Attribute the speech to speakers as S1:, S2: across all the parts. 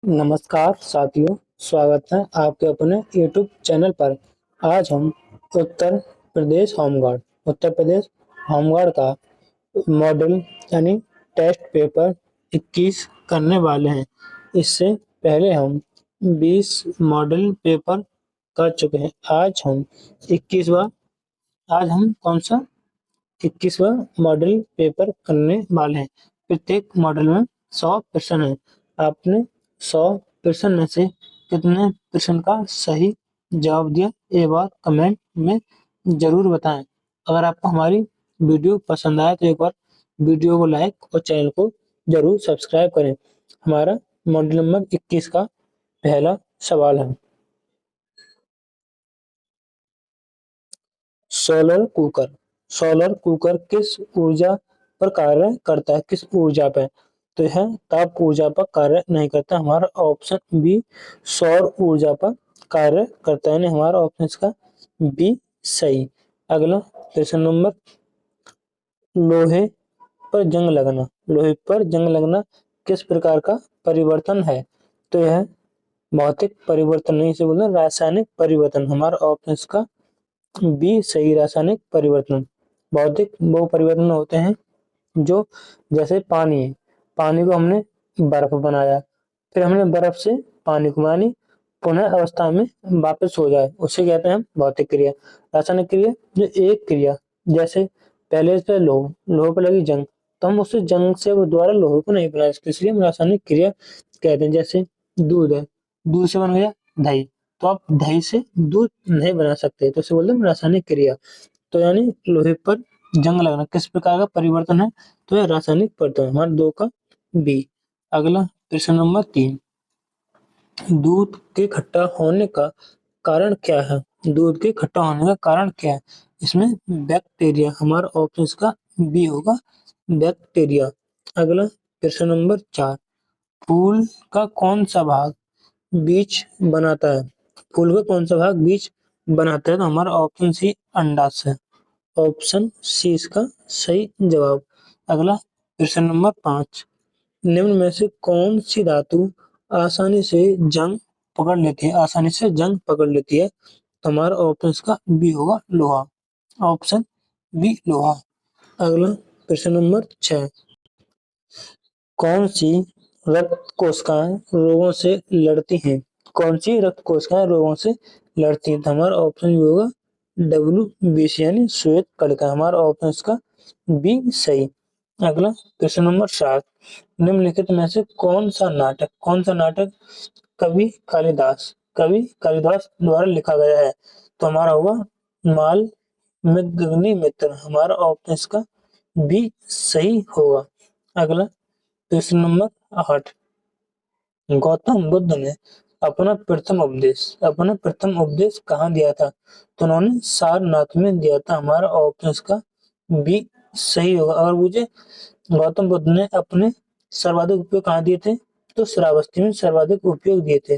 S1: नमस्कार साथियों, स्वागत है आपके अपने YouTube चैनल पर। आज हम उत्तर प्रदेश होमगार्ड का मॉडल यानी टेस्ट पेपर 21 करने वाले हैं। इससे पहले हम 20 मॉडल पेपर कर चुके हैं। आज हम कौन सा 21वां मॉडल पेपर करने वाले हैं। प्रत्येक मॉडल में 100 प्रश्न है। आपने 100 प्रश्न में से कितने प्रश्न का सही जवाब दिया, एक बार कमेंट में जरूर बताएं। अगर आपको हमारी वीडियो पसंद आए तो एक बार वीडियो को लाइक और चैनल को जरूर सब्सक्राइब करें। हमारा मॉडल नंबर 21 का पहला सवाल है। सोलर कुकर सोलर कुकर किस ऊर्जा पर कार्य करता है? किस ऊर्जा पे? तो यह ताप ऊर्जा पर कार्य नहीं करता। हमारा ऑप्शन बी सौर ऊर्जा पर कार्य करता है, यानी हमारा ऑप्शन इसका बी सही। अगला प्रश्न नंबर, लोहे लोहे पर जंग लगना किस प्रकार का परिवर्तन है? तो यह भौतिक परिवर्तन नहीं, से बोलते रासायनिक परिवर्तन। हमारा ऑप्शन इसका बी सही, रासायनिक परिवर्तन। भौतिक वो परिवर्तन होते हैं जो, जैसे पानी है, पानी को हमने बर्फ बनाया, फिर हमने बर्फ से पानी को मानी पुनः अवस्था में वापस हो जाए, उसे कहते हैं हम भौतिक क्रिया। रासायनिक क्रिया जो एक क्रिया, जैसे पहले से लोहे पर लगी जंग, तो हम उससे जंग से वो दोबारा लोहे को नहीं बना सकते, इसलिए हम रासायनिक क्रिया कहते हैं। जैसे दूध है, दूध से बन गया दही, तो आप दही से दूध नहीं बना सकते, तो इसे बोलते हैं रासायनिक क्रिया। तो यानी लोहे पर जंग लगना किस प्रकार का परिवर्तन है? तो यह रासायनिक परिवर्तन। हमारा दो का बी। अगला प्रश्न नंबर 3, दूध के खट्टा होने का कारण क्या है? दूध के खट्टा होने का कारण क्या है? इसमें बैक्टीरिया। हमारा ऑप्शन इसका बी होगा, बैक्टीरिया। अगला प्रश्न नंबर 4, फूल का कौन सा भाग बीज बनाता है? फूल का कौन सा भाग बीज बनाता है? तो हमारा ऑप्शन सी अंडाशय, ऑप्शन सी इसका सही जवाब। अगला प्रश्न नंबर 5, निम्न में से कौन सी धातु आसानी से जंग पकड़ लेती है? तो हमारा ऑप्शन इसका बी होगा, लोहा, ऑप्शन बी लोहा। अगला प्रश्न नंबर 6, कौन सी रक्त कोशिकाएं रोगों से लड़ती हैं? कौन सी रक्त कोशिकाएं रोगों से लड़ती हैं? तो हमारा ऑप्शन बी होगा WBC यानी श्वेत कणिका। हमारा ऑप्शन इसका बी सही। अगला प्रश्न नंबर 7, निम्नलिखित में से कौन सा नाटक कवि कालिदास द्वारा लिखा गया है? तो हमारा होगा माल मृगनी मित्र। हमारा ऑप्शन इसका बी सही होगा। अगला प्रश्न नंबर 8, गौतम बुद्ध ने अपना प्रथम उपदेश कहाँ दिया था? तो उन्होंने सारनाथ में दिया था। हमारा ऑप्शन इसका बी सही होगा। और मुझे गौतम बुद्ध ने अपने सर्वाधिक उपयोग कहाँ दिए थे? तो श्रावस्ती में सर्वाधिक उपयोग दिए थे।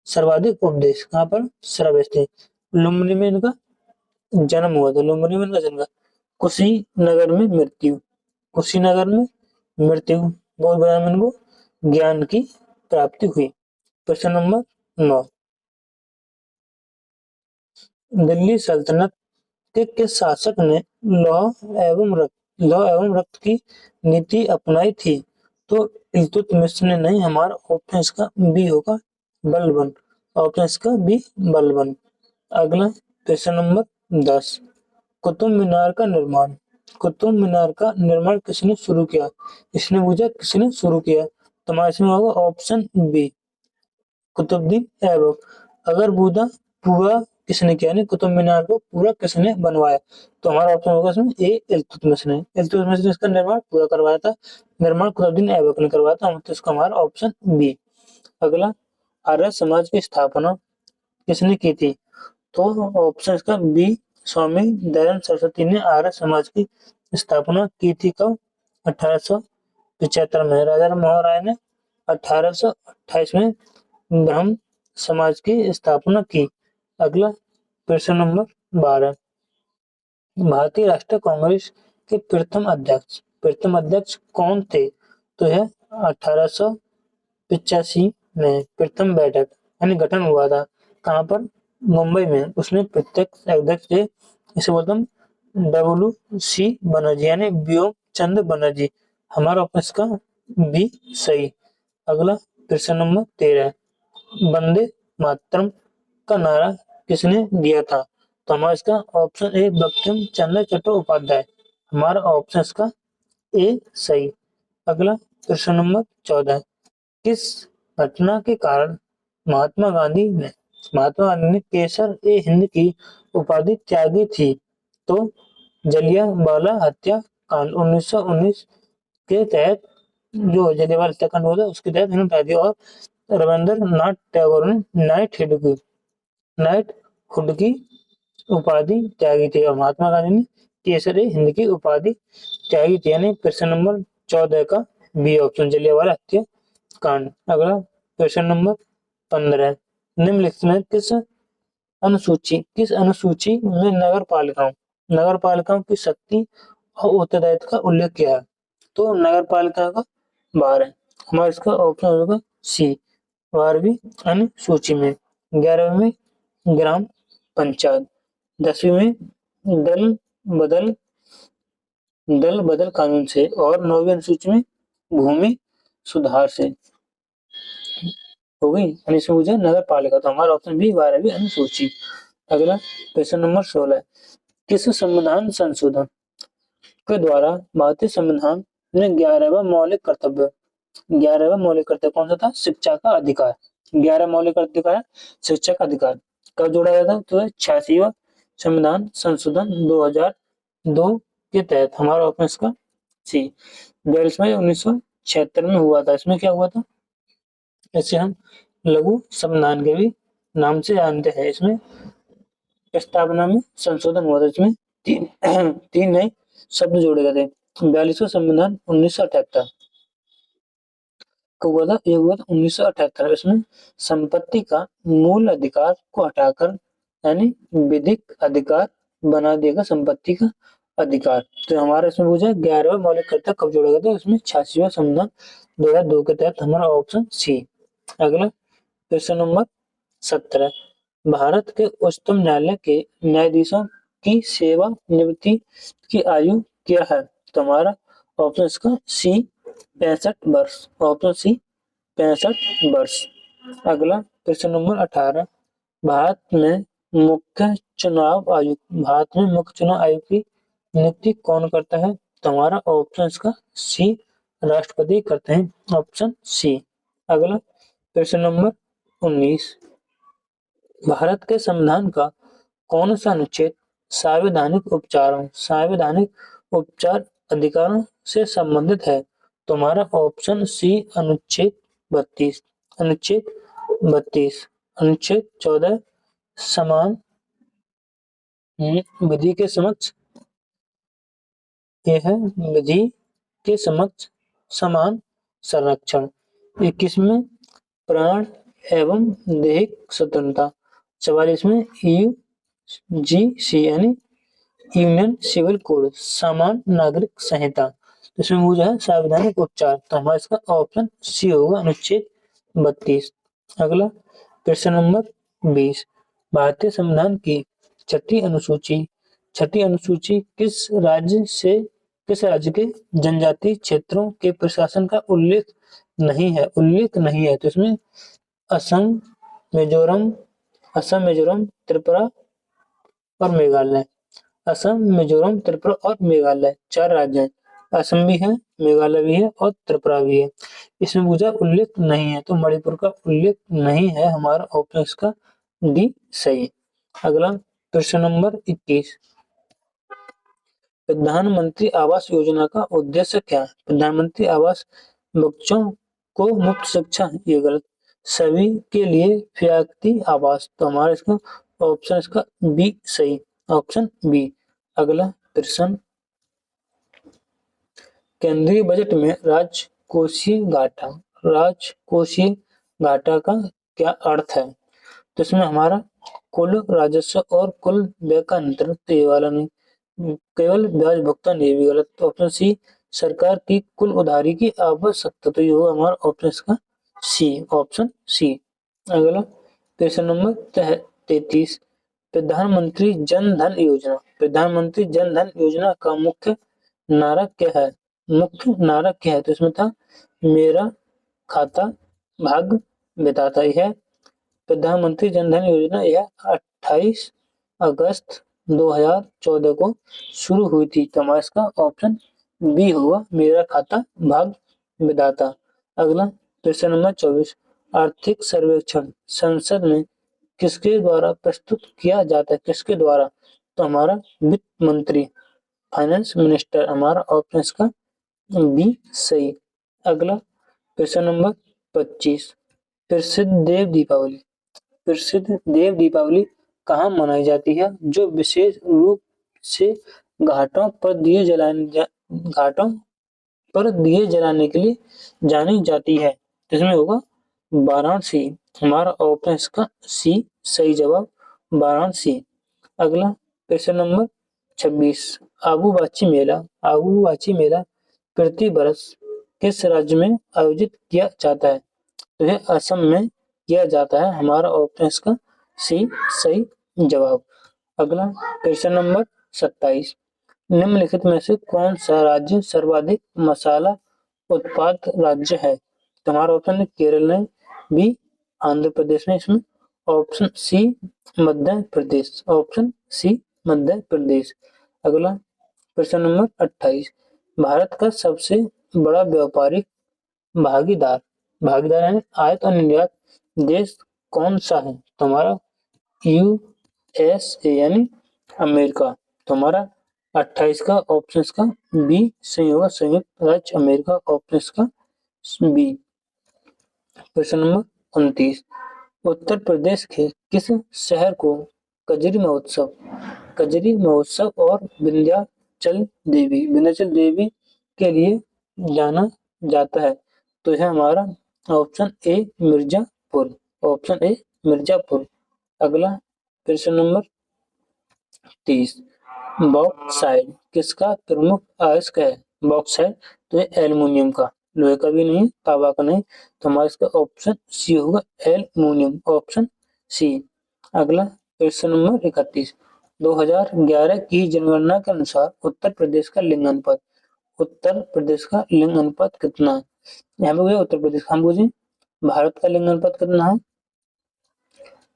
S1: सर्वाधिक उपदेश कहाँ पर? श्रावस्ती। लुम्बिनी में इनका जन्म हुआ था, लुम्बिनी में इनका जन्म। कुशीनगर में मृत्यु, बहुत बड़ा में इनको ज्ञान की प्राप्ति हुई। प्रश्न नंबर 9, दिल्ली सल्तनत के किस शासक ने लौह एवं रक्त की नीति अपनाई थी? तो इल्तुतमिश ने नहीं। हमारा ऑप्शन इसका बी होगा, बलबन, ऑप्शन इसका बी बलबन। अगला प्रश्न नंबर 10, कुतुब मीनार का निर्माण किसने शुरू किया? इसने पूछा किसने शुरू किया, तो हमारा इसमें होगा ऑप्शन बी, कुतुबुद्दीन ऐबक। अगर पूरा किसने किया, यानी कुतुब मीनार को पूरा किसने बनवाया? तो हमारा ऑप्शन होगा इसमें ए, इल्तुतमिश ने इसका निर्माण पूरा करवाया था। निर्माण कुतुबुद्दीन ऐबक ने करवाया था, तो इसका हमारा ऑप्शन बी। अगला, आर्य समाज की स्थापना किसने की थी? तो ऑप्शन इसका बी, स्वामी दयानंद सरस्वती ने आर्य समाज की स्थापना की थी। कब? 1875 में। राजा राम मोहन राय ने 1828 में ब्रह्म समाज की स्थापना की। अगला प्रश्न नंबर 12, भारतीय राष्ट्रीय कांग्रेस के प्रथम अध्यक्ष कौन थे? तो यह 1885 में प्रथम बैठक यानी गठन हुआ था, कहाँ पर? मुंबई में। उसमें प्रत्यक्ष अध्यक्ष थे, इसे बोलते हम WC बनर्जी यानी व्योम चंद्र बनर्जी। हमारा ऑप्शन का बी सही। अगला प्रश्न नंबर 13, वंदे मातरम का नारा किसने दिया था? तो हमारा इसका ऑप्शन ए बंकिम चंद्र चट्टोपाध्याय। हमारा ऑप्शन इसका ए सही। अगला प्रश्न नंबर 14, किस घटना के कारण महात्मा गांधी ने केसर ए हिंद की उपाधि त्यागी थी? तो जलियांवाला हत्याकांड 1919 के तहत, जो जलियांवाला हत्याकांड हुआ था उसके तहत इन्होंने उठा दिया। और रविंद्रनाथ टैगोर ने नाइटहुड की उपाधि त्यागी थी, और महात्मा गांधी ने केसर ए हिंद की उपाधि त्यागी थी। यानी प्रश्न नंबर 14 का बी ऑप्शन, जलियांवाला हत्याकांड। अगला प्रश्न नंबर 15, निम्नलिखित में किस अनुसूची में नगर पालिकाओं की शक्ति और उत्तरदायित्व का उल्लेख किया है? तो नगर पालिका का 12 है। हमारा इसका ऑप्शन होगा सी, 12वीं अनुसूची में। 11वीं में ग्राम पंचायत, 10वीं में दल बदल कानून से, और 9वीं अनुसूची में भूमि सुधार से। हो गई, इसमें पूछा नगर पालिका, तो हमारा ऑप्शन बी 12वीं अनुसूची। अगला प्रश्न नंबर 16, किस संविधान संशोधन के द्वारा भारतीय संविधान ने 11वां मौलिक कर्तव्य कौन सा था? शिक्षा का अधिकार। 11 मौलिक अधिकार शिक्षा का अधिकार कब जोड़ा गया था? तो 86वां संविधान संशोधन 2002 के तहत। हमारा ऑप्शन इसका सी, 42 मई 1976 में हुआ था। इसमें क्या हुआ था? इसे हम लघु संविधान के भी नाम से जानते हैं। इसमें प्रस्तावना में संशोधन हुआ था, इसमें तीन नए शब्द जोड़े गए थे। 42वां संविधान 1978 हुआ था, ये हुआ था 1978। इसमें संपत्ति का मूल अधिकार को हटाकर यानी विधिक अधिकार बना देगा संपत्ति का अधिकार। तो हमारा इसमें पूछा 11वां मौलिक कर्तव्य कब जोड़ा गया था? इसमें 86वां संविधान 2002 के तहत। हमारा ऑप्शन सी। अगला प्रश्न नंबर 17, भारत के उच्चतम न्यायालय के न्यायाधीशों की सेवानिवृत्ति की आयु क्या है? तो हमारा ऑप्शन इसका सी 65 वर्ष। ऑप्शन सी 65 वर्ष। अगला प्रश्न नंबर 18, भारत में मुख्य चुनाव आयुक्त की नियुक्ति कौन करता है? तो हमारा ऑप्शन इसका सी, राष्ट्रपति करते हैं। Option C. अगला प्रश्न नंबर 19, भारत के संविधान का कौन सा अनुच्छेद सार्वधानिक उपचार अधिकारों से संबंधित है? तो हमारा ऑप्शन सी, अनुच्छेद 32। अनुच्छेद 14, समान विधि के समक्ष, यह है विधि के समक्ष समान संरक्षण। 21 में प्राण एवं दैहिक स्वतंत्रता। 44 में UGC यानी यूनियन सिविल कोड, समान नागरिक संहिता। इसमें वो जो है संवैधानिक उपचार। तो हमारा इसका ऑप्शन सी होगा, अनुच्छेद 32। अगला प्रश्न नंबर 20, भारतीय संविधान की छठी अनुसूची किस राज्य के जनजातीय क्षेत्रों के प्रशासन का उल्लेख नहीं है? तो इसमें असम, मिजोरम, त्रिपुरा और मेघालय। असम, मिजोरम, त्रिपुरा और मेघालय 4 राज्य हैं। असम भी है, मेघालय भी है और त्रिपुरा भी है। इसमें पूछा उल्लेख नहीं है, तो मणिपुर का उल्लेख नहीं है। हमारा ऑप्शन इसका डी सही। अगला प्रश्न नंबर 21, प्रधानमंत्री आवास योजना का उद्देश्य क्या है? प्रधानमंत्री आवास बच्चों को मुफ्त शिक्षा, ये गलत। सभी के लिए फ्याक्ति आवास। तो हमारा इसका ऑप्शन इसका बी सही। Option B. अगला प्रश्न, केंद्रीय बजट में राजकोषीय घाटा का क्या अर्थ है? तो इसमें हमारा कुल राजस्व और कुल व्यय का अंतर, तो ये वाला नहीं, केवल ब्याज भुगतान, ये भी गलत। ऑप्शन सी, सरकार की कुल उधारी की आवश्यकता। तो ये होगा हमारा ऑप्शन इसका सी, ऑप्शन सी। अगला क्वेश्चन नंबर 33, प्रधानमंत्री जन धन योजना, प्रधानमंत्री जन धन योजना का मुख्य नारा क्या है? मुख्य नारा क्या है? तो इसमें था मेरा खाता भाग्य विधाता। यह प्रधानमंत्री जन धन योजना यह 28 अगस्त 2014 को शुरू हुई थी। तो हमारा इसका ऑप्शन बी होगा, मेरा खाता भाग्य विधाता। अगला क्वेश्चन नंबर 24, आर्थिक सर्वेक्षण संसद में किसके द्वारा प्रस्तुत किया जाता है? किसके द्वारा? तो हमारा वित्त मंत्री, फाइनेंस मिनिस्टर, हमारा ऑप्शन इसका बी सही। अगला क्वेश्चन नंबर 25, प्रसिद्ध देव दीपावली, प्रसिद्ध देव दीपावली कहाँ मनाई जाती है? जो विशेष रूप से घाटों पर दिए जलाने के लिए जानी जाती है। इसमें होगा वाराणसी। हमारा ऑप्शन इसका सी सही जवाब, वाराणसी। अगला क्वेश्चन नंबर 26, आबूबाची मेला, आबूबाची मेला प्रति वर्ष किस राज्य में आयोजित किया जाता है? तो यह असम में किया जाता है। हमारा ऑप्शन इसका सी सही जवाब। अगला क्वेश्चन नंबर 27, निम्नलिखित में से कौन सा राज्य सर्वाधिक मसाला उत्पाद राज्य है? तो हमारा ऑप्शन है केरल ने, बी आंध्र प्रदेश ने, इसमें option C Madhya Pradesh, option C Madhya Pradesh. अगला क्वेश्चन नंबर 28, भारत का सबसे बड़ा व्यापारिक भागीदार, भागीदार यानी आयात और निर्यात देश कौन सा है? तो हमारा यूएसए यानी अमेरिका। तो हमारा 28 का ऑप्शन का बी सही होगा, संयुक्त राज्य अमेरिका, ऑप्शन का B. Question number 29, Uttar Pradesh के किस शहर को कजरी महोत्सव और विंध्याचल देवी के लिए जाना जाता है? तो यह हमारा option A Mirzapur, option A Mirzapur. अगला क्वेश्चन नंबर 30, बॉक्साइट किसका प्रमुख अयस्क है? बॉक्साइट तो ये एल्युमिनियम का, लोहे का भी नहीं, तांबा का नहीं। तो हमारा इसका ऑप्शन सी होगा, एल्युमिनियम, ऑप्शन सी। अगला क्वेश्चन नंबर 31, 2011 की जनगणना के अनुसार उत्तर प्रदेश का लिंग अनुपात, उत्तर प्रदेश का लिंग अनुपात कितना है? यहाँ पे उत्तर प्रदेश हम पूछे भारत का लिंग अनुपात कितना है?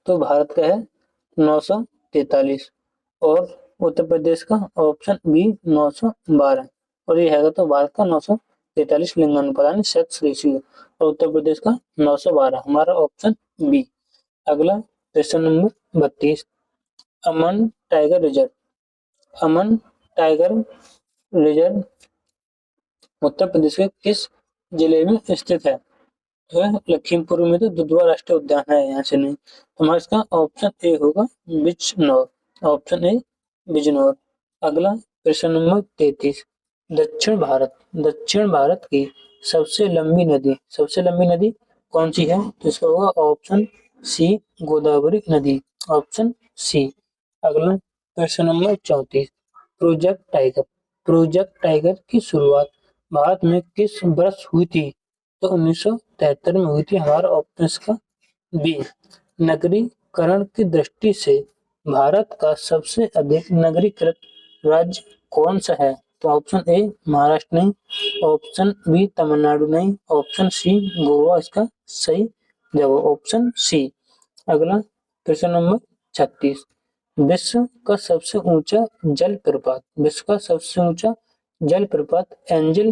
S1: तो भारत का है 943 और उत्तर प्रदेश का ऑप्शन बी 912। और ये है तो भारत का 943 लिंग अनुपात यानी सेक्स रेशियो, और उत्तर प्रदेश का 912, हमारा ऑप्शन बी। अगला क्वेश्चन नंबर 32, अमन टाइगर रिजर्व, अमन टाइगर रिजर्व उत्तर प्रदेश के किस जिले में स्थित है? तो लखीमपुर में तो दुधवा राष्ट्रीय उद्यान है, यहाँ से नहीं। तो हमारा इसका ऑप्शन ए होगा बिजनौर, ऑप्शन ए बिजनौर। अगला क्वेश्चन नंबर 33, दक्षिण भारत की सबसे लंबी नदी कौन सी है? तो इसका होगा ऑप्शन सी गोदावरी नदी, ऑप्शन सी। अगला क्वेश्चन नंबर 34, प्रोजेक्ट टाइगर की शुरुआत भारत में किस वर्ष हुई थी? तो 1973 में हुई थी। हमारा ऑप्शन का बी। नगरीकरण की दृष्टि से भारत का सबसे अधिक नगरीकृत राज्य कौन सा है? तो ऑप्शन ए महाराष्ट्र नहीं, ऑप्शन बी तमिलनाडु नहीं, ऑप्शन सी गोवा इसका सही जवाब, ऑप्शन सी। अगला क्वेश्चन नंबर 36, विश्व का सबसे ऊंचा जलप्रपात, विश्व का सबसे ऊंचा जलप्रपात एंजल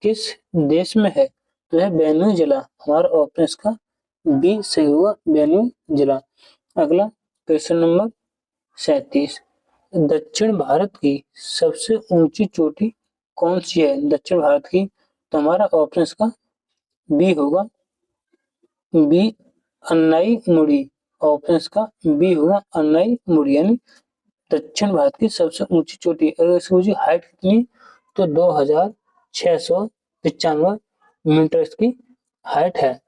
S1: किस देश में है? तो है वेनेजुएला, हमारा ऑप्शन इसका बी सही होगा, वेनेजुएला। अगला क्वेश्चन नंबर 37, दक्षिण भारत की सबसे ऊंची चोटी कौन सी है? दक्षिण भारत की, तो हमारा ऑप्शन इसका बी होगा, बी अन्नाई मुड़ी, ऑप्शन इसका बी होगा अन्नाई मुड़ी, यानी दक्षिण भारत की सबसे ऊंची चोटी। अगर इसकी हाइट कितनी? तो 2695 मीटर इसकी हाइट है।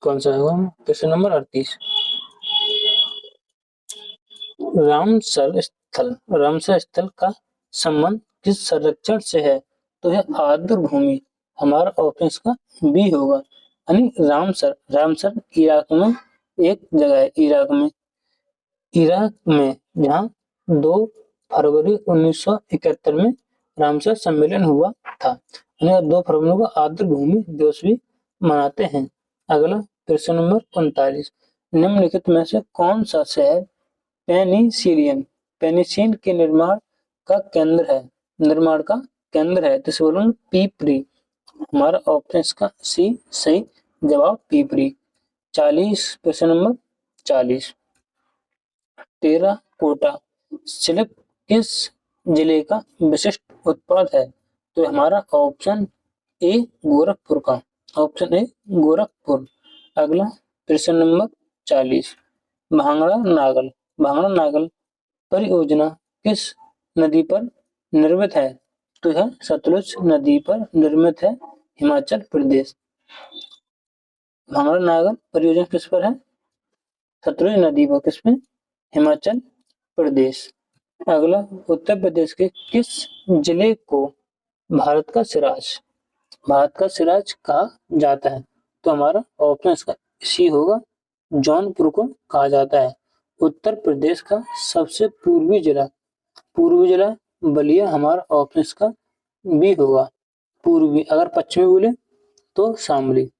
S1: कौन सा होगा? क्वेश्चन नंबर 38, रामसर स्थल का संबंध किस संरक्षण से है? तो यह आर्द्र भूमि हमारा ऑप्शन इसका बी होगा। यानी रामसर, रामसर इराक में एक जगह है, इराक में जहाँ 2 फरवरी 1971 में रामसर सम्मेलन हुआ था। 2 फरवरी को आर्द्र भूमि दिवस भी मनाते हैं। अगला प्रश्न नंबर 45, निम्नलिखित में से कौन सा शहर पेनिसिलिन के निर्माण का केंद्र है? तो बोलो पीपरी। हमारा ऑप्शन इसका सी सही जवाब पीपरी। 40, प्रश्न नंबर 40, टेराकोटा शिल्प किस जिले का विशिष्ट उत्पाद है? तो हमारा ऑप्शन ए गोरखपुर का, ऑप्शन ए गोरखपुर। अगला प्रश्न नंबर 40, भांगड़ा नागल परियोजना किस नदी पर निर्मित है? तो यह सतलुज नदी पर निर्मित है, हिमाचल प्रदेश। भांगड़ा नागल परियोजना किस पर है? सतलुज नदी पर, किसमें? हिमाचल प्रदेश। अगला, उत्तर प्रदेश के किस जिले को भारत का सिराज कहा जाता है? तो हमारा ऑप्शन इसका सी होगा, जौनपुर को कहा जाता है। उत्तर प्रदेश का सबसे पूर्वी जिला बलिया, हमारा ऑप्शन इसका बी होगा पूर्वी। अगर पश्चिमी बोले तो शामली,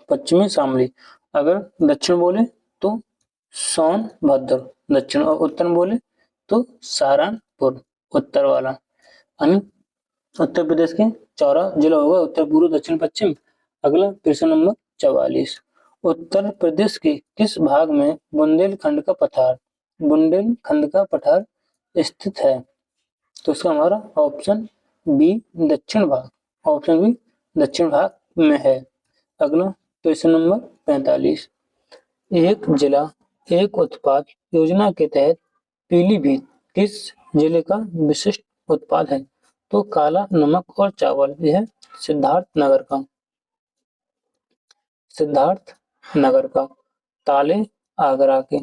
S1: पश्चिमी शामली। अगर दक्षिण बोले तो सोनभद्र दक्षिण, और उत्तर बोले तो सहारनपुर उत्तर वाला। उत्तर प्रदेश के 14 जिला होगा, उत्तर, पूर्व, दक्षिण, पश्चिम। अगला प्रश्न नंबर 44, उत्तर प्रदेश के किस भाग में बुंदेलखंड का पठार स्थित है? तो इसका हमारा ऑप्शन बी दक्षिण भाग में है। अगला प्रश्न नंबर 45, एक जिला एक उत्पाद योजना के तहत पीलीभीत किस जिले का विशिष्ट उत्पाद है? तो काला नमक और चावल, यह सिद्धार्थनगर का, ताले आगरा के,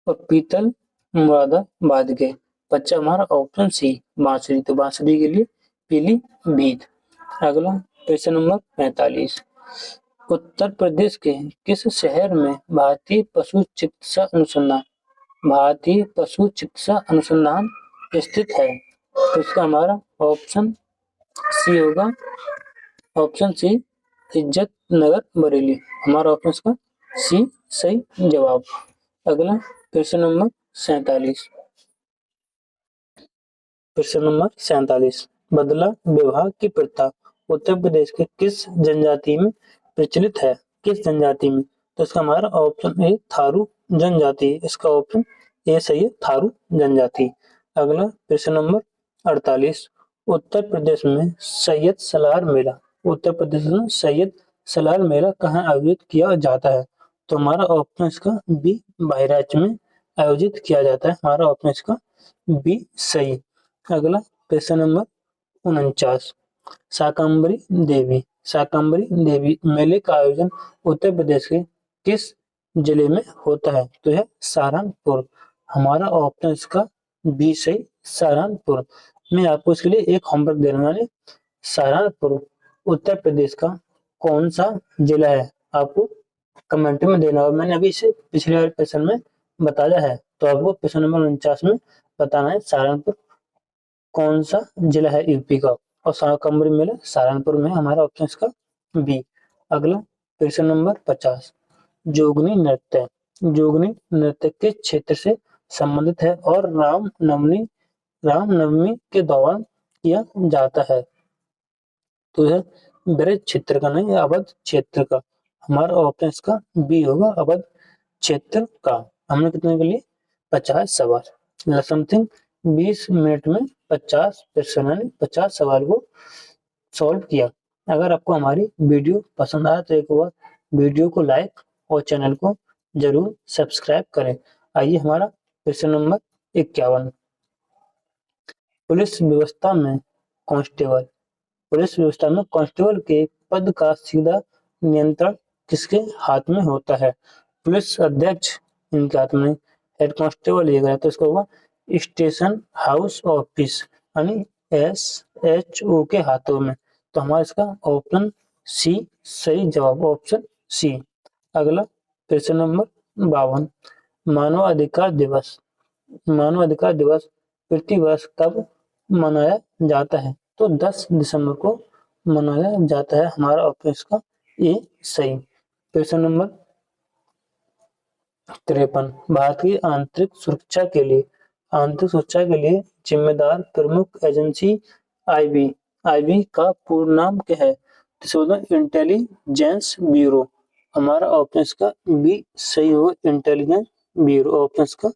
S1: और पीतल मुरादाबाद के। बच्चा हमारा ऑप्शन सी बांसुरी, तो बांसुरी के लिए पीलीभीत। अगला प्रश्न नंबर 45, उत्तर प्रदेश के किस शहर में भारतीय पशु चिकित्सा अनुसंधान स्थित है? तो इसका हमारा ऑप्शन सी होगा, ऑप्शन सी इज्जत नगर बरेली। हमारा ऑप्शन इसका सी सही जवाब। अगला प्रश्न नंबर 47, बदला विवाह की प्रथा उत्तर प्रदेश के किस जनजाति में प्रचलित है? तो इसका हमारा ऑप्शन ए थारू जनजाति, इसका ऑप्शन ए सही है, थारू जनजाति। अगला प्रश्न नंबर 48, उत्तर प्रदेश में सैयद सलार मेला कहाँ आयोजित किया जाता है? तो हमारा ऑप्शन इसका बी बहराइच में आयोजित किया जाता है। हमारा ऑप्शन इसका बी सही। अगला प्रश्न नंबर 49, शाकंभरी देवी मेले का आयोजन उत्तर प्रदेश के किस जिले में होता है? तो यह सहारनपुर। हमारा ऑप्शन इसका बी सही, सहारनपुर। मैं आपको इसके लिए एक होमवर्क दे रहा हूँ, सहारनपुर उत्तर प्रदेश का कौन सा जिला है? आपको कमेंट में देना, और मैंने अभी इसे पिछले वाले प्रश्न में बताया है। तो आपको प्रश्न नंबर 49 में बताना है सहारनपुर कौन सा जिला है यूपी का, और शाकंभरी मेला सहारनपुर में। हमारा ऑप्शन इसका बी। अगला प्रश्न नंबर 50, जोगनी नृत्य किस क्षेत्र से संबंधित है और रामनवमी के दौरान किया जाता है? तो यह ब्रज क्षेत्र का नहीं, अवध क्षेत्र का। हमारा ऑप्शन इसका बी होगा, अवध क्षेत्र का। हमने कितने के लिए 50 सवाल, समथिंग 20 मिनट में 50 प्रश्न 50 सवाल को सॉल्व किया। अगर आपको हमारी वीडियो पसंद आया तो एक बार वीडियो को लाइक और चैनल को जरूर सब्सक्राइब करें। आइए हमारा प्रश्न नंबर 51, पुलिस व्यवस्था में कांस्टेबल के पद का सीधा नियंत्रण किसके हाथ में होता है? पुलिस अध्यक्ष इनके हाथ में, हेड कांस्टेबल ये गया तो इसका होगा स्टेशन हाउस ऑफिस, यानी WHO के हाथों में। तो हमारा इसका ऑप्शन सी सही जवाब, ऑप्शन सी। अगला प्रश्न नंबर 52, मानव अधिकार दिवस। मानव अधिकार दिवस प्रतिवर्ष कब मनाया जाता है? तो 10 दिसंबर को मनाया जाता है। हमारा ऑप्शन इसका ए सही। प्रश्न नंबर 53, भारत की आंतरिक सुरक्षा के लिए जिम्मेदार प्रमुख एजेंसी आईबी आईबी का पूर्ण नाम क्या है? तो इंटेलिजेंस ब्यूरो। हमारा ऑप्शन इसका बी सही होगा, इंटेलिजेंस ब्यूरो, ऑप्शन इसका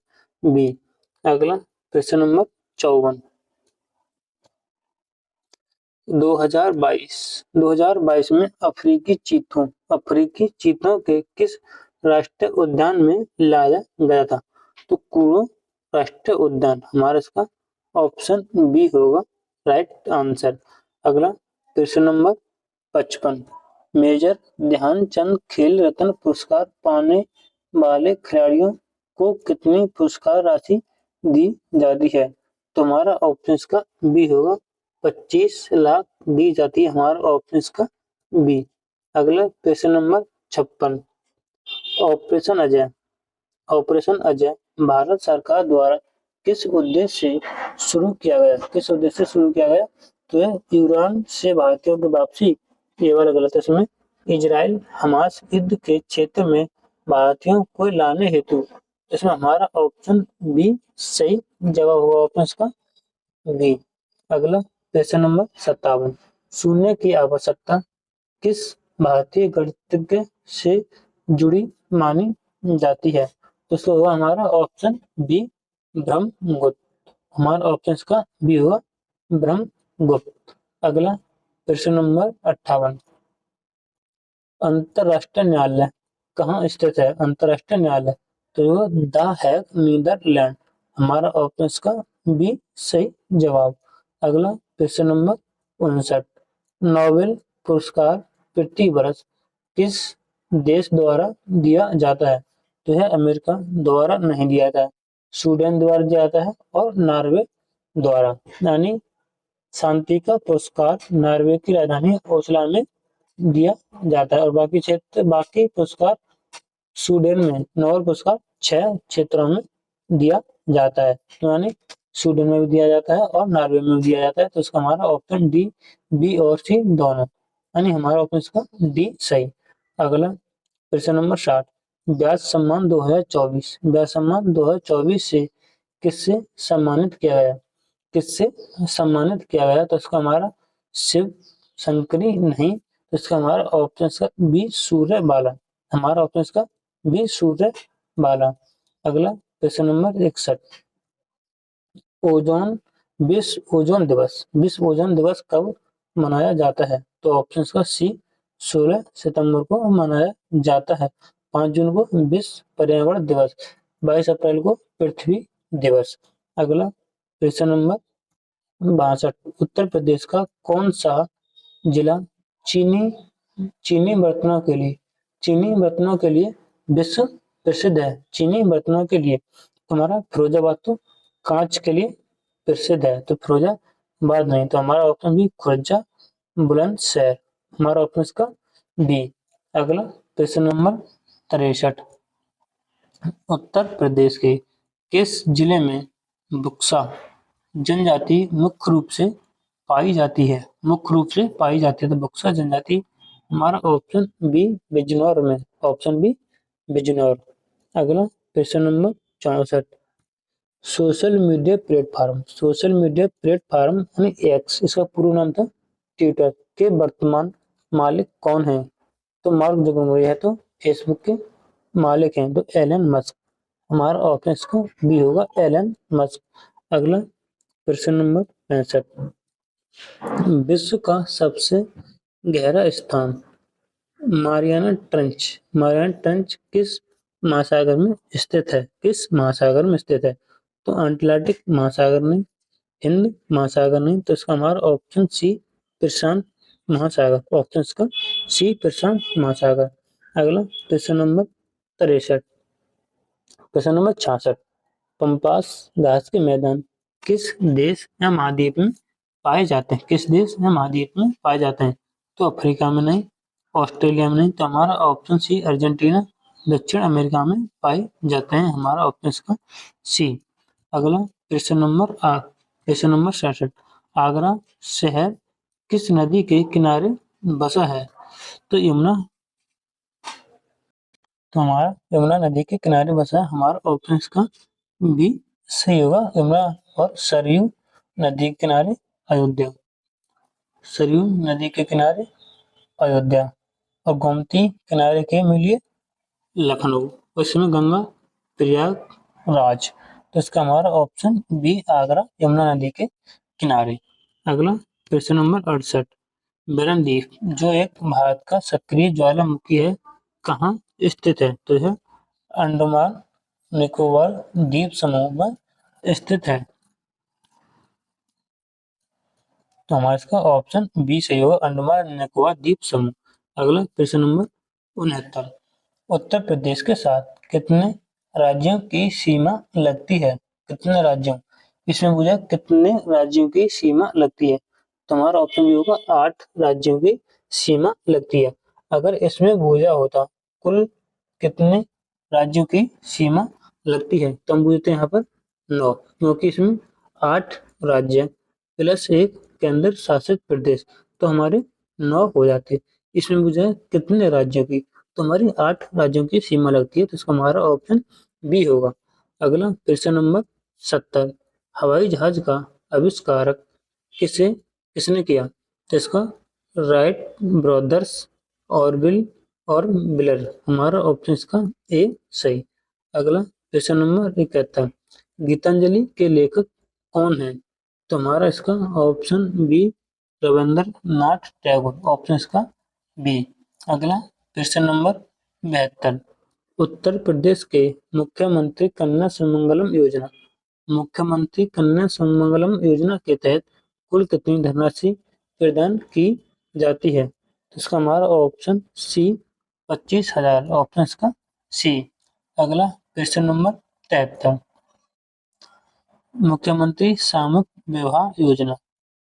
S1: बी। अगला प्रश्न नंबर 54, 2022 में अफ्रीकी चीतों के किस राष्ट्रीय उद्यान में लाया गया था? तो कुरो राष्ट्रीय उद्यान। हमारा इसका ऑप्शन बी होगा राइट आंसर। अगला प्रश्न नंबर 55, मेजर ध्यानचंद खेल रत्न पुरस्कार पाने वाले खिलाड़ियों को कितनी पुरस्कार राशि दी जाती है? तो हमारा ऑप्शन इसका बी होगा 25 लाख दी जाती है। हमारा ऑप्शन इसका बी। अगला प्रश्न number 56, operation Ajay. Operation Ajay Bharat सरकार द्वारा किस उद्देश्य से शुरू किया गया? किस उद्देश्य से शुरू किया गया? तो यह ईरान से भारतीयों की वापसी, ये वाला गलत है इसमें। इजराइल हमास युद्ध के क्षेत्र में भारतीयों को लाने हेतु। इसमें हमारा ऑप्शन बी सही जवाब होगा, ऑप्शन इसका बी। अगला प्रश्न नंबर 57, शून्य की आवश्यकता किस भारतीय गणितज्ञ से जुड़ी मानी जाती है? तो इसका होगा हमारा ऑप्शन बी ब्रह्मगुप्त। हमारा ऑप्शन इसका बी होगा ब्रह्मगुप्त। अगला प्रश्न नंबर 58, अंतरराष्ट्रीय न्यायालय कहाँ स्थित है? अंतरराष्ट्रीय न्यायालय तो द हैग, नीदरलैंड। हमारा ऑप्शन इसका बी सही जवाब। अगला प्रश्न नंबर 59, नोबेल पुरस्कार प्रति वर्ष किस देश द्वारा दिया जाता है? तो यह अमेरिका द्वारा नहीं दिया जाता है, स्वीडन द्वारा दिया जाता है और नॉर्वे द्वारा। यानी शांति का पुरस्कार नॉर्वे की राजधानी ओस्लो में दिया जाता है और बाकी पुरस्कार स्वीडन में, नोबेल पुरस्कार 6 क्षेत्रों में दिया जाता है। यानी स्वीडन में भी दिया जाता है और नॉर्वे में भी दिया जाता है। तो इसका हमारा ऑप्शन डी, बी और सी दोनों, यानी हमारा ऑप्शन इसका डी सही। अगला प्रश्न नंबर 60, व्यास सम्मान 2024। व्यास सम्मान 2024 से किससे सम्मानित किया गया? किससे सम्मानित किया गया? तो इसका हमारा शिव शंकरी नहीं, तो इसका हमारा ऑप्शन इसका बी सूर्यबाला। हमारा ऑप्शन इसका बी सूर्यबाला। अगला प्रश्न नंबर 61, ओजोन विश्व ओजोन दिवस कब मनाया जाता है? तो ऑप्शन का सी 16 सितंबर को मनाया जाता है। 5 जून को विश्व पर्यावरण दिवस, 22 अप्रैल को पृथ्वी दिवस। अगला प्रश्न नंबर 62, उत्तर प्रदेश का कौन सा जिला चीनी बर्तनों के लिए विश्व प्रसिद्ध है? चीनी बर्तनों के लिए हमारा फिरोजाबाद तो कांच के लिए प्रसिद्ध है, तो फिरोजाबाद नहीं, तो हमारा ऑप्शन बी खुर्जा बुलंदशहर। हमारा ऑप्शन इसका बी। अगला प्रश्न नंबर 63, उत्तर प्रदेश के किस जिले में बुक्सा जनजाति मुख्य रूप से पाई जाती है? मुख्य रूप से पाई जाती है, तो बुक्सा जनजाति हमारा ऑप्शन बी बिजनौर में, ऑप्शन बी बिजनौर। अगला प्रश्न नंबर 64, सोशल मीडिया प्लेटफॉर्म यानी एक्स, इसका पूरा नाम था ट्विटर, के वर्तमान मालिक कौन है? तो मार्क जुकरबर्ग है, तो फेसबुक के मालिक हैं तो एलन मस्क। हमारा ऑप्शन इसका बी होगा एलन मस्क। अगला प्रश्न नंबर 65, विश्व का सबसे गहरा स्थान मारियाना ट्रेंच किस महासागर में स्थित है? किस महासागर में स्थित है? तो अटलांटिक महासागर में, हिंद महासागर नहीं, तो इसका हमारा ऑप्शन सी प्रशांत महासागर, ऑप्शन इसका सी प्रशांत महासागर। अगला प्रश्न नंबर 63, प्रश्न नंबर 66, पंपास घास के मैदान किस देश या महाद्वीप में पाए जाते हैं? किस देश या महाद्वीप में पाए जाते हैं? तो अफ्रीका में नहीं, ऑस्ट्रेलिया में नहीं, तो हमारा ऑप्शन सी अर्जेंटीना, दक्षिण अमेरिका में पाए जाते हैं। हमारा ऑप्शन इसका सी। अगला प्रश्न नंबर 67। आगरा शहर किस नदी के किनारे बसा है? तो हमारा यमुना नदी के किनारे बसा है। हमारा ऑप्शन इसका बी सही होगा। यमुना और सरयू नदी के किनारे अयोध्या, सरयू नदी के किनारे अयोध्या, और गोमती किनारे के मिलिए लखनऊ, और इसमें गंगा प्रयागराज। तो इसका हमारा ऑप्शन बी आगरा यमुना नदी के किनारे। अगला प्रश्न नंबर 68। बेरनदीप जो एक भारत का सक्रिय ज्वालामुखी है कहाँ स्थित है? तो यह अंडमान निकोबार द्वीप समूह में स्थित है। तो हमारा इसका ऑप्शन बी सही होगा, अंडमान निकोबार द्वीप समूह। अगला प्रश्न नंबर 69। उत्तर प्रदेश के साथ कितने राज्यों की सीमा लगती है? कितने राज्यों, इसमें पूछा कितने राज्यों की सीमा लगती है? तो हमारा ऑप्शन भी होगा 8 राज्यों की सीमा लगती है। अगर इसमें पूछा होता कुल कितने राज्यों की सीमा लगती है, तो हम पूछते हैं यहाँ पर 9, क्योंकि इसमें 8 राज्य प्लस एक केंद्र शासित प्रदेश, तो हमारे 9 हो जाते। इसमें पूछा है कितने राज्यों की, तो हमारी 8 राज्यों की सीमा लगती है, तो इसका हमारा ऑप्शन बी होगा। अगला प्रश्न नंबर 70। हवाई जहाज का आविष्कारक किसने किया? तो इसका राइट ब्रदर्स, ऑरविल और मिलर। हमारा ऑप्शन इसका ए सही। अगला प्रश्न नंबर 71। गीतांजलि के लेखक कौन है? तो हमारा इसका option B Rabindranath Tagore, option इसका बी। अगला प्रश्न नंबर 72। उत्तर प्रदेश के मुख्यमंत्री कन्या सुमंगलम योजना, मुख्यमंत्री कन्या सुमंगलम योजना के तहत कुल कितनी धनराशि प्रदान की जाती है? तो इसका हमारा ऑप्शन सी 25,000, ऑप्शन इसका सी। अगला प्रश्न नंबर 73। मुख्यमंत्री सामूहिक विवाह योजना,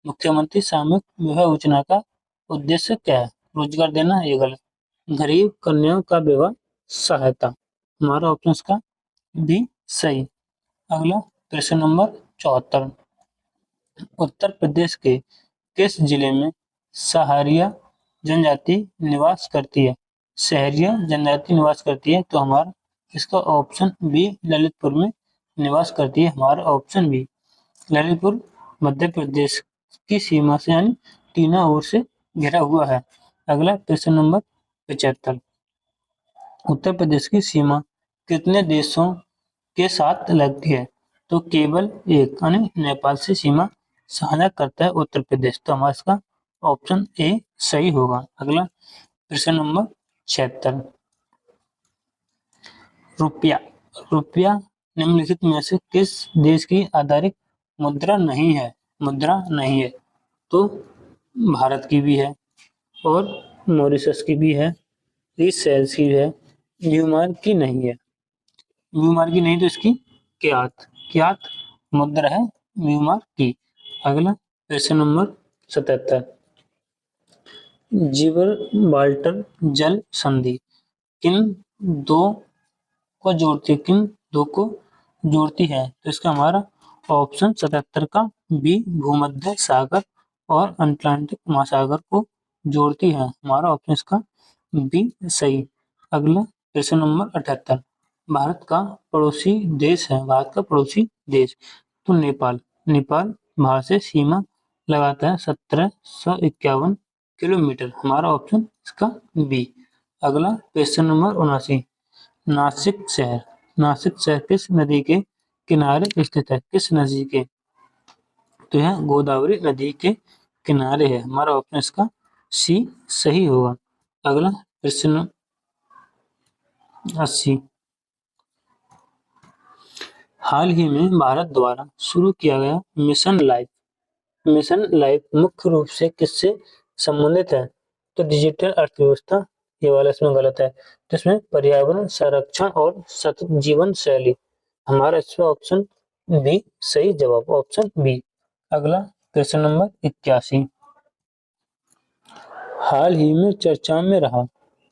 S1: मुख्यमंत्री सामूहिक विवाह योजना का उद्देश्य क्या है? रोजगार देना, ये गलत। गरीब कन्याओं का विवाह सहायता, हमारा ऑप्शन इसका बी सही। अगला प्रश्न नंबर 74। उत्तर प्रदेश के किस जिले में सहारिया जनजाति निवास करती है? सहरिया जनजाति निवास करती है, तो हमारा इसका ऑप्शन बी ललितपुर में निवास करती है। हमारा ऑप्शन बी ललितपुर मध्य प्रदेश की सीमा से यानी तीनों ओर से घिरा हुआ है। अगला प्रश्न नंबर 75। उत्तर प्रदेश की सीमा कितने देशों के साथ लगती है? तो केवल एक, यानी नेपाल से सीमा साझा करता है उत्तर प्रदेश, तो हमारा इसका ऑप्शन ए सही होगा। अगला प्रश्न नंबर 76। रुपया, रुपया निम्नलिखित में से किस देश की आधारिक मुद्रा नहीं है? मुद्रा नहीं है, तो भारत की भी है और मॉरिशस की भी है, सेल्स की है, न्यूमार्क की नहीं है। न्यूमार्क की नहीं, तो इसकी क्यात, क्यात मुद्रा है न्यूमार्क की। अगला प्रश्न नंबर 77। जिब्राल्टर जल संधि किन दो को जोड़ती है, किन दो को जोड़ती है? तो इसका हमारा ऑप्शन 77 का बी भूमध्य सागर और अटलांटिक महासागर को जोड़ती है। हमारा ऑप्शन इसका बी सही। अगला प्रश्न नंबर 78। भारत का पड़ोसी देश है, भारत का पड़ोसी देश, तो नेपाल, नेपाल भारत से सीमा लगाता है 1751 किलोमीटर। हमारा ऑप्शन इसका बी। अगला प्रश्न नंबर 79। नासिक शहर, नासिक शहर किस नदी के किनारे स्थित है? किस नदी के? तो यह गोदावरी नदी के किनारे है। हमारा ऑप्शन इसका सी सही होगा। अगला प्रश्न 80। हाल ही में भारत द्वारा शुरू किया गया मिशन लाइफ, मिशन लाइफ मुख्य रूप से किससे संबंधित है? तो डिजिटल अर्थव्यवस्था, ये वाला इसमें गलत है, तो इसमें पर्यावरण संरक्षण और सतत जीवन शैली। हमारा इसमें ऑप्शन बी सही जवाब, ऑप्शन बी। अगला क्वेश्चन नंबर 81, हाल ही में चर्चा में रहा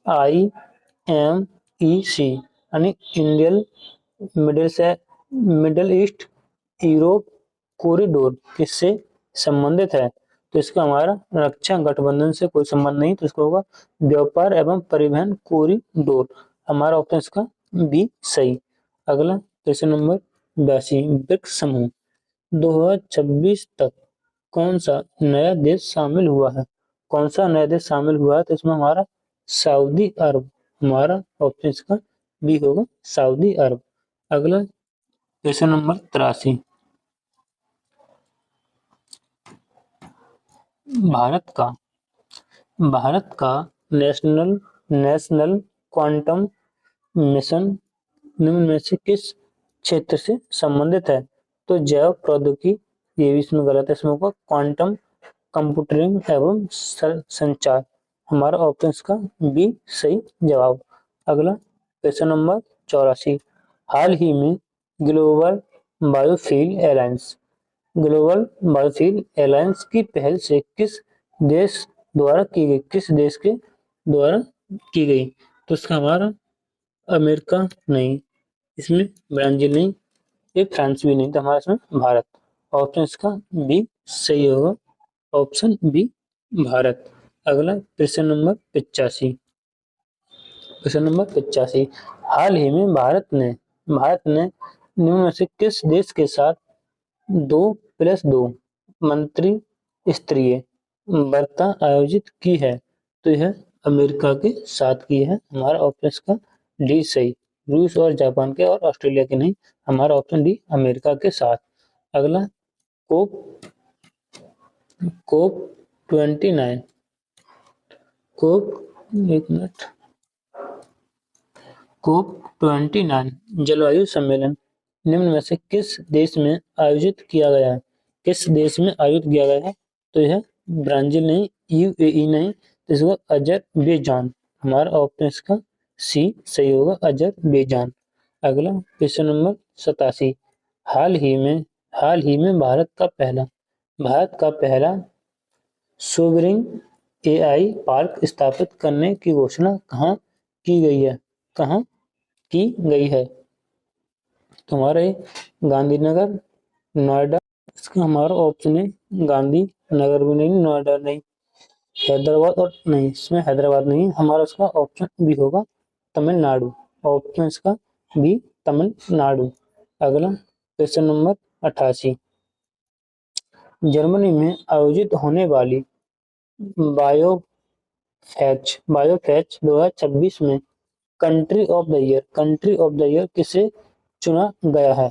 S1: IMEC यानी Indian middle east Europe corridor किससे संबंधित है? तो इसका हमारा रक्षा गठबंधन से कोई संबंध नहीं, तो इसका होगा व्यापार एवं परिवहन कॉरिडोर। हमारा ऑप्शन इसका बी सही। अगला क्वेश्चन नंबर 82, ब्रिक्स समूह 2026 तक कौन सा नया देश शामिल हुआ है? कौन सा नया देश शामिल हुआ है? तो इसमें हमारा सऊदी अरब, हमारा ऑप्शन इसका बी होगा सऊदी अरब। अगला क्वेश्चन नंबर 83, भारत का नेशनल क्वांटम मिशन निम्न में से किस क्षेत्र से संबंधित है? तो जैव प्रौद्योगिकी, ये भी इसमें गलत है, इसमें होगा क्वांटम कंप्यूटिंग एवं संचार। हमारा ऑप्शन इसका बी सही जवाब। अगला क्वेश्चन नंबर 84, हाल ही में ग्लोबल बायोफ्यूल अलायंस की पहल से किस देश के द्वारा की गई? तो इसका हमारा अमेरिका नहीं, इसमें ब्राजील नहीं, ये फ्रांस भी नहीं, तो हमारा इसमें भारत। ऑप्शन इसका बी सही होगा, ऑप्शन बी भारत। अगला क्वेश्चन नंबर 85, हाल ही में भारत ने निम्न में से किस देश के साथ 2+2 मंत्री स्तरीय वार्ता आयोजित की है? तो यह अमेरिका के साथ की है। हमारा ऑप्शन इसका डी सही, रूस और जापान के और ऑस्ट्रेलिया के नहीं, हमारा ऑप्शन डी अमेरिका के साथ। अगला कोप 29 जलवायु सम्मेलन निम्न में से किस देश में आयोजित किया गया है? तो यह ब्राजील नहीं, UAE नहीं, तो इसका अजरबैजान। हमारा ऑप्शन इसका सी सही होगा, अजरबैजान। अगला क्वेश्चन नंबर 87, हाल ही में भारत का पहला सोवरिन AI पार्क स्थापित करने की घोषणा कहाँ की गई है? तुम्हारे गांधीनगर, नोएडा, इसका हमारा ऑप्शन है गांधीनगर भी नहीं, नोएडा नहीं, हैदराबाद और नहीं, इसमें हैदराबाद नहीं, हमारा इसका ऑप्शन बी होगा तमिलनाडु। ऑप्शन इसका बी तमिलनाडु। अगला क्वेश्चन नंबर 88, जर्मनी में आयोजित होने वाली बायोफेच 2026 में कंट्री ऑफ द ईयर किसे चुना गया है?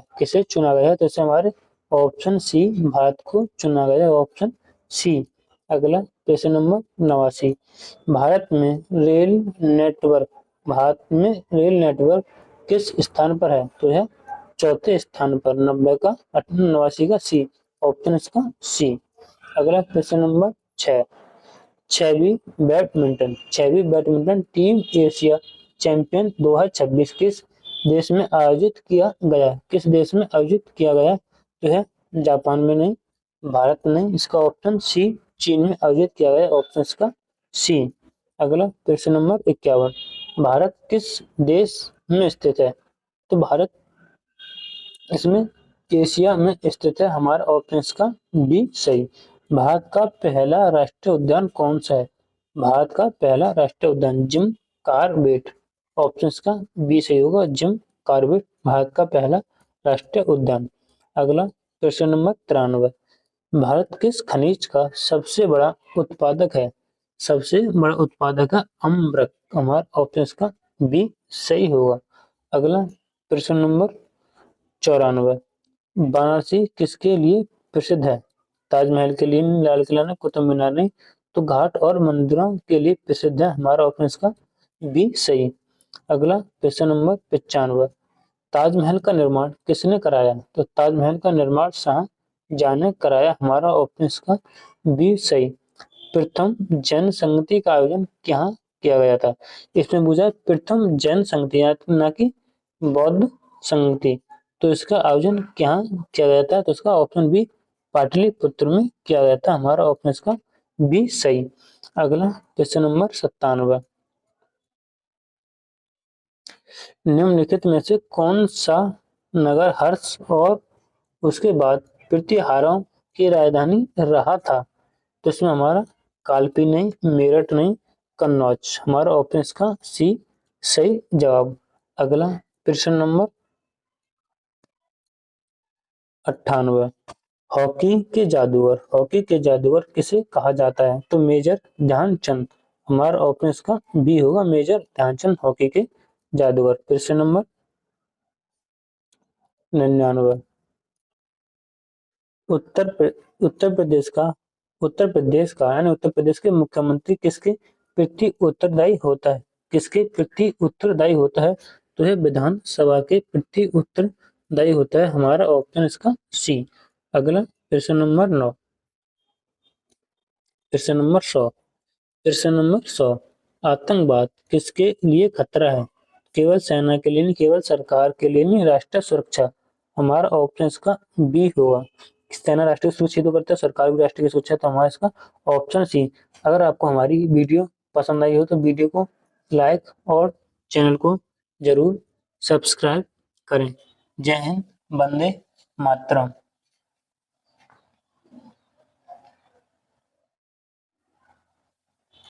S1: तो इसे हमारे ऑप्शन सी भारत को चुना गया है, ऑप्शन सी। अगला क्वेश्चन नंबर 89, भारत में रेल नेटवर्क किस स्थान पर है? तो यह चौथे स्थान पर, 90 का 89 का सी, ऑप्शन इसका सी। अगला क्वेश्चन नंबर 6, छवी बैडमिंटन टीम एशिया चैंपियन 2026 किस देश में आयोजित किया गया? तो है जापान में नहीं, भारत में नहीं, इसका ऑप्शन सी चीन में आयोजित किया गया, ऑप्शन इसका सी। अगला क्वेश्चन नंबर 51, भारत किस देश में स्थित है? तो भारत इसमें एशिया में स्थित है, हमारा ऑप्शन इसका बी सही। भारत का पहला राष्ट्रीय उद्यान कौन सा है? भारत का पहला राष्ट्रीय उद्यान जिम कार्बेट, ऑप्शन इसका बी सही होगा, जिम कार्बेट भारत का पहला राष्ट्रीय उद्यान। अगला क्वेश्चन नंबर 93, भारत किस खनिज का सबसे बड़ा उत्पादक है? अम्रक, हमारा ऑप्शन इसका बी सही होगा। अगला प्रश्न नंबर 94, वाराणसी किसके लिए प्रसिद्ध है? ताजमहल के लिए, लाल किला ने, कुतुब मीनार नहीं, तो घाट और मंदिरों के लिए प्रसिद्ध है, हमारा ऑप्शन इसका बी सही। अगला क्वेश्चन नंबर 95, ताजमहल का निर्माण किसने कराया? तो ताजमहल का निर्माण शाहजहां ने कराया, हमारा ऑप्शन इसका बी सही। प्रथम जैन संगति का आयोजन कहाँ किया गया था? इसमें पूछा प्रथम जैन संगति, ना कि बौद्ध संगति, तो इसका आयोजन कहाँ किया गया था? तो इसका ऑप्शन बी पाटलिपुत्र में किया गया था। हमारा ऑप्शन इसका बी सही। अगला क्वेश्चन नंबर 97, निम्नलिखित में से कौन सा नगर हर्ष और उसके बाद प्रतिहारों की राजधानी रहा था? तो इसमें हमारा कालपी नहीं, मेरठ नहीं, कन्नौज। हमारा ऑप्शन इसका सी सही जवाब। अगला प्रश्न नंबर 98, हॉकी के जादूगर किसे कहा जाता है? तो मेजर ध्यानचंद। हमारा ऑप्शन इसका बी होगा, मेजर ध्यानचंद हॉकी के जादूगर। प्रश्न नंबर 99, उत्तर प्रदेश का यानी उत्तर प्रदेश के मुख्यमंत्री किसके प्रति उत्तरदायी होता है? किसके प्रति उत्तरदायी होता है? तो यह विधानसभा के प्रति उत्तरदायी होता है। हमारा ऑप्शन इसका सी। अगला प्रश्न नंबर 9, प्रश्न नंबर 100, आतंकवाद किसके लिए खतरा है? केवल सेना के लिए नहीं, केवल सरकार के लिए नहीं, राष्ट्रीय सुरक्षा। हमारा ऑप्शन इसका बी होगा। सेना राष्ट्रीय सुरक्षा तो करता है, सरकार भी राष्ट्रीय सुरक्षा, तो हमारा इसका ऑप्शन सी। अगर आपको हमारी वीडियो पसंद आई हो तो वीडियो को लाइक और चैनल को जरूर सब्सक्राइब करें। जय हिंद, वंदे मातरम।